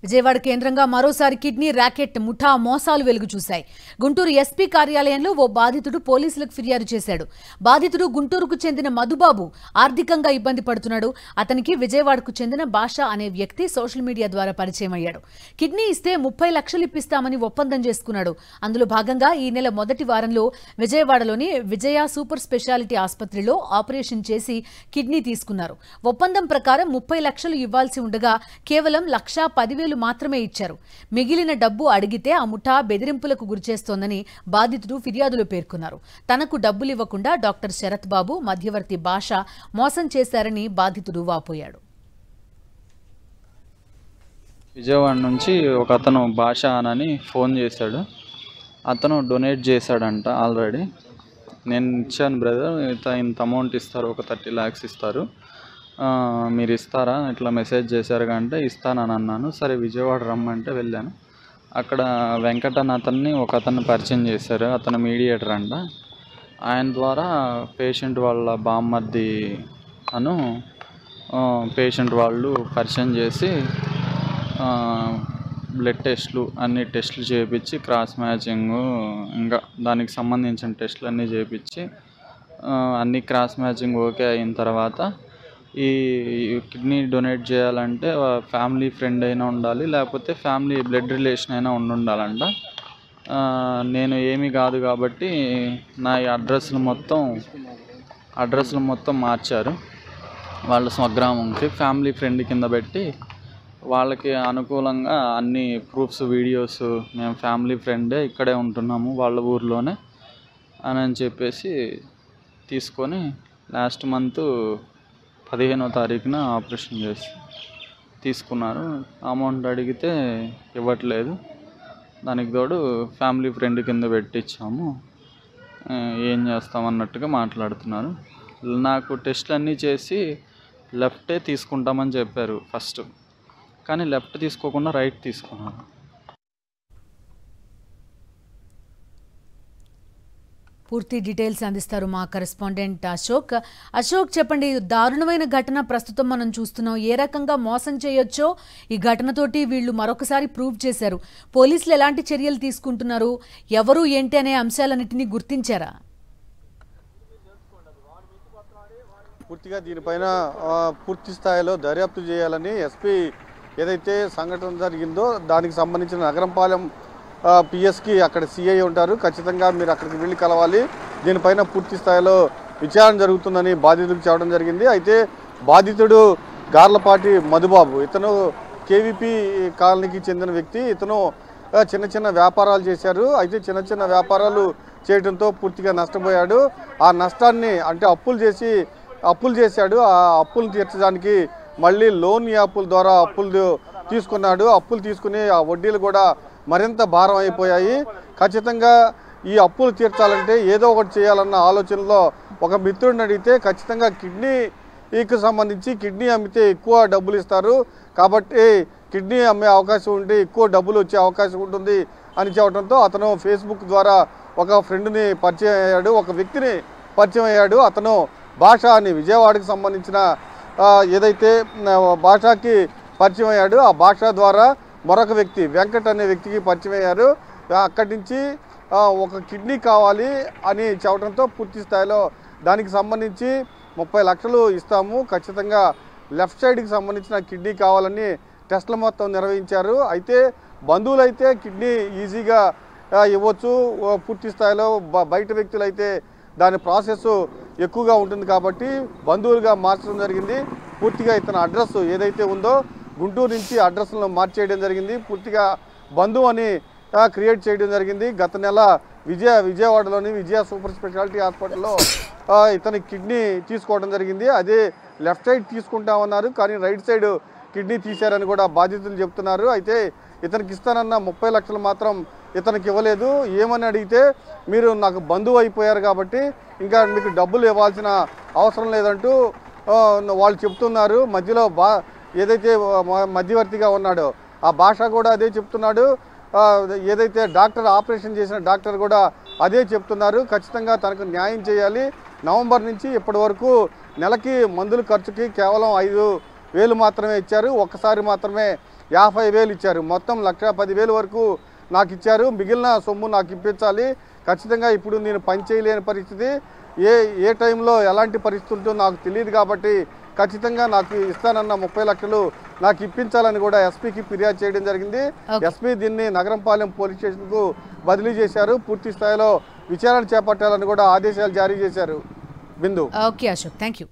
విజయవాడ కేంద్రంగా మరోసారి kidney racket ముఠా మోసాలు వెలుగు చూశాయి. గుంటూరు ఎస్పీ కార్యాలయంలో ఓ బాధితుడు పోలీసులకు ఫిర్యాదు చేశాడు. బాధితుడు గుంటూరుకు చెందిన మధుబాబు ఆర్థికంగా ఇబ్బంది పడుతున్నాడు. అతనికి విజయవాడకు చెందిన భాషా అనే వ్యక్తి సోషల్ మీడియా ద్వారా పరిచయం అయ్యాడు. కిడ్నీ ఇస్తే 30 లక్షలు ఇప్పిస్తామని ఒప్పందం చేసుకున్నాడు. అందులో భాగంగా ఈ నెల మొదటి వారంలో విజయవాడలోని విజయ సూపర్ స్పెషాలిటీ ఆసుపత్రిలో ఆపరేషన్ చేసి కిడ్నీ తీసుకున్నారు. ఒప్పందం ప్రకారం 30 లక్షలు ఇవ్వాల్సి ఉండగా కేవలం 1,10,000 మాత్రమే ఇచ్చారు. మిగిలిన డబ్బు అడిగితే ఆ ముఠా బెదిరింపులకు గురిచేస్తోందని బాధితుడు ఫిర్యాదులో పేర్కొన్నారు. తనకు డబ్బులు ఇవ్వకుండా డాక్టర్ శరత్ బాబు, మధ్యవర్తి భాష మోసం చేశారని బాధితుడు వాపోయాడు. విజయవాడ నుంచి ఒక అతను భాష అని ఫోన్ చేశాడు. అతను డొనేట్ చేశాడంట ఆల్రెడీ. నేను ఇచ్చాను బ్రదర్, ఇంత అమౌంట్ ఇస్తారు, ఒక 30 lakhs ఇస్తారు, మీరు ఇస్తారా, ఇట్లా మెసేజ్ చేశారు అంటే ఇస్తానని అన్నాను. సరే విజయవాడ రమ్మంటే వెళ్ళాను. అక్కడ వెంకటన్ అతన్ని ఒక అతన్ని పరిచయం చేశారు. అతను మీడియేటర్ అంట. ఆయన ద్వారా పేషెంట్ వాళ్ళ బామ్మర్ది అను పేషెంట్ వాళ్ళు పరిచయం చేసి బ్లడ్ టెస్ట్లు అన్ని టెస్టులు చేయించి క్రాస్ మ్యాచింగ్ ఇంకా దానికి సంబంధించిన టెస్టులు అన్నీ చేయించి అన్ని క్రాస్ మ్యాచింగ్ ఓకే అయిన తర్వాత ఈ కిడ్నీ డొనేట్ చేయాలంటే ఫ్యామిలీ ఫ్రెండ్ అయినా ఉండాలి, లేకపోతే ఫ్యామిలీ బ్లడ్ రిలేషన్ అయినా ఉండాలంట. నేను ఏమీ కాదు కాబట్టి నా అడ్రస్లు మొత్తం మార్చారు. వాళ్ళ స్వగ్రామంకి ఫ్యామిలీ ఫ్రెండ్ కింద పెట్టి వాళ్ళకి అనుకూలంగా అన్ని ప్రూఫ్స్, వీడియోస్, మేము ఫ్యామిలీ ఫ్రెండే ఇక్కడే ఉంటున్నాము వాళ్ళ ఊర్లోనే అని చెప్పేసి తీసుకొని లాస్ట్ మంత్ 15వ తారీఖున ఆపరేషన్ చేసి తీసుకున్నారు. అమౌంట్ అడిగితే ఇవ్వట్లేదు. దానికి తోడు ఫ్యామిలీ ఫ్రెండ్ కింద పెట్టించాము, ఏం చేస్తామన్నట్టుగా మాట్లాడుతున్నారు. నాకు టెస్ట్లు అన్నీ చేసి లెఫ్టే తీసుకుంటామని చెప్పారు ఫస్ట్, కానీ లెఫ్ట్ తీసుకోకుండా రైట్ తీసుకున్నారు. పూర్తి డీటెయిల్స్ అందిస్తారు మా కరెస్పాండెంట్ అశోక్. అశోక్, చెప్పండి, దారుణమైన ఘటన ప్రస్తుతం మనం చూస్తున్నాం. ఏ రకంగా మోసం చేయొచ్చో ఈ ఘటనతోటి వీళ్ళు మరొకసారి ప్రూవ్ చేశారు. పోలీసులు ఎలాంటి చర్యలు తీసుకుంటున్నారు, ఎవరు ఏంటి అనే అంశాలన్నింటినీ గుర్తించారా? పూర్తిగా దీనిపైన పూర్తి స్థాయిలో దర్యాప్తు చేయాలని ఎస్పీ ఏదైతే సంఘటన జరిగిందో దానికి సంబంధించిన నగరంపాలెం పిఎస్కి అక్కడ సిఐ ఉంటారు, ఖచ్చితంగా మీరు అక్కడికి వెళ్ళి కలవాలి, దీనిపైన పూర్తి స్థాయిలో విచారణ జరుగుతుందని బాధితుడికి చెప్పడం జరిగింది. అయితే బాధితుడు గార్లపాటి మధుబాబు, ఇతను కేవీపీ కాలనీకి చెందిన వ్యక్తి. ఇతను చిన్న వ్యాపారాలు చేశారు. అయితే చిన్న వ్యాపారాలు చేయడంతో పూర్తిగా నష్టపోయాడు. ఆ నష్టాన్ని అంటే అప్పులు చేశాడు. ఆ అప్పులు తీర్చడానికి మళ్ళీ లోన్ యాప్ల ద్వారా అప్పులు తీసుకున్నాడు. అప్పులు తీసుకుని ఆ వడ్డీలు కూడా మరింత భారం అయిపోయాయి. ఖచ్చితంగా ఈ అప్పులు తీర్చాలంటే ఏదో ఒకటి చేయాలన్న ఆలోచనలో ఒక మిత్రుడిని అడిగితే ఖచ్చితంగా కిడ్నీకి సంబంధించి కిడ్నీ అమ్మితే ఎక్కువ డబ్బులు ఇస్తారు కాబట్టి కిడ్నీ అమ్మే అవకాశం ఉంటే ఎక్కువ డబ్బులు వచ్చే అవకాశం ఉంటుంది అని చెప్పడంతో అతను ఫేస్బుక్ ద్వారా ఒక ఫ్రెండ్ని పరిచయం అయ్యాడు, ఒక వ్యక్తిని పరిచయం అయ్యాడు. అతను భాష అని విజయవాడకి సంబంధించిన ఏదైతే భాషకి పరిచయం అయ్యాడు. ఆ భాష ద్వారా మరొక వ్యక్తి వెంకట్ అనే వ్యక్తికి పరిచయం అయ్యారు. అక్కడి నుంచి ఒక కిడ్నీ కావాలి అని చెప్పడంతో పూర్తి స్థాయిలో దానికి సంబంధించి 30 లక్షలు ఇస్తాము, ఖచ్చితంగా లెఫ్ట్ సైడ్కి సంబంధించిన కిడ్నీ కావాలని టెస్టులు మొత్తం నిర్వహించారు. అయితే బంధువులు అయితే కిడ్నీ ఈజీగా ఇవ్వచ్చు, పూర్తి స్థాయిలో బయట వ్యక్తులు అయితే దాని ప్రాసెస్ ఎక్కువగా ఉంటుంది కాబట్టి బంధువులుగా మార్చడం జరిగింది. పూర్తిగా ఇతని అడ్రస్ ఏదైతే ఉందో గుంటూరు నుంచి అడ్రస్లను మార్చేయడం జరిగింది. పూర్తిగా బంధువు అని క్రియేట్ చేయడం జరిగింది. గత నెల విజయవాడలోని విజయ సూపర్ స్పెషాలిటీ హాస్పిటల్లో ఇతని కిడ్నీ తీసుకోవడం జరిగింది. అదే లెఫ్ట్ సైడ్ తీసుకుంటామన్నారు, కానీ రైట్ సైడ్ కిడ్నీ తీశారని కూడా బాధితులు చెప్తున్నారు. అయితే ఇతనికి ఇస్తానన్న 30 లక్షలు మాత్రం ఇతనికి ఇవ్వలేదు. ఏమని అడిగితే మీరు నాకు బంధువు అయిపోయారు కాబట్టి ఇంకా మీకు డబ్బులు ఇవ్వాల్సిన అవసరం లేదంటూ వాళ్ళు చెప్తున్నారు. మధ్యలో ఏదైతే మధ్యవర్తిగా ఉన్నాడో ఆ భాష కూడా అదే చెప్తున్నాడు. ఏదైతే డాక్టర్ ఆపరేషన్ చేసిన డాక్టర్ కూడా అదే చెప్తున్నారు. ఖచ్చితంగా తనకు న్యాయం చేయాలి. నవంబర్ నుంచి ఇప్పటి వరకు నెలకి మందుల ఖర్చుకి కేవలం 5,000 మాత్రమే ఇచ్చారు. ఒక్కసారి మాత్రమే 50,000 ఇచ్చారు. మొత్తం 1,10,000 వరకు నాకు ఇచ్చారు. మిగిలిన సొమ్ము నాకు ఇప్పించాలి. ఖచ్చితంగా ఇప్పుడు నేను పని చేయలేని పరిస్థితి, ఏ టైంలో ఎలాంటి పరిస్థితి ఉంటుందో నాకు తెలియదు కాబట్టి ఖచ్చితంగా నాకు ఇస్తానన్న 30 లక్షలు నాకు ఇప్పించాలని కూడా ఎస్పీకి ఫిర్యాదు చేయడం జరిగింది. ఎస్పీ దీన్ని నగరంపాలెం పోలీస్ స్టేషన్కు బదిలీ చేశారు. పూర్తి స్థాయిలో విచారణ చేపట్టాలని కూడా ఆదేశాలు జారీ చేశారు. Bindu. Okay Ashok, thank you.